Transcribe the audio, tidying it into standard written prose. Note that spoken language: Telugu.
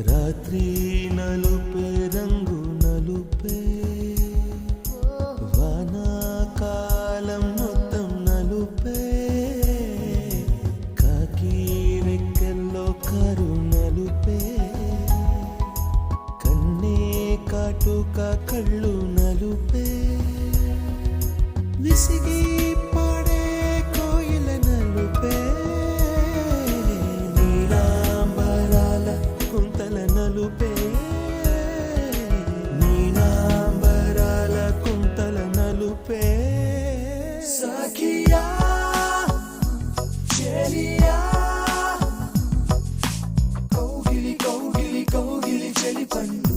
రాత్రి నలుపే రంగు నలుపే వానాకాలం మొత్తం నలుపే కాకి రెక్కల్లో కారు నలుపే కన్నే కాటుక కళ్ళు నలుపే విసిగి పాడే కోయిల నలుపే నీలాంబరాల కుంతల నలుపే నీలాంబరాల కుంతల నలుపే సఖియా చెలియా కౌగిలి కౌగిలి కౌగిలి చెలి పండు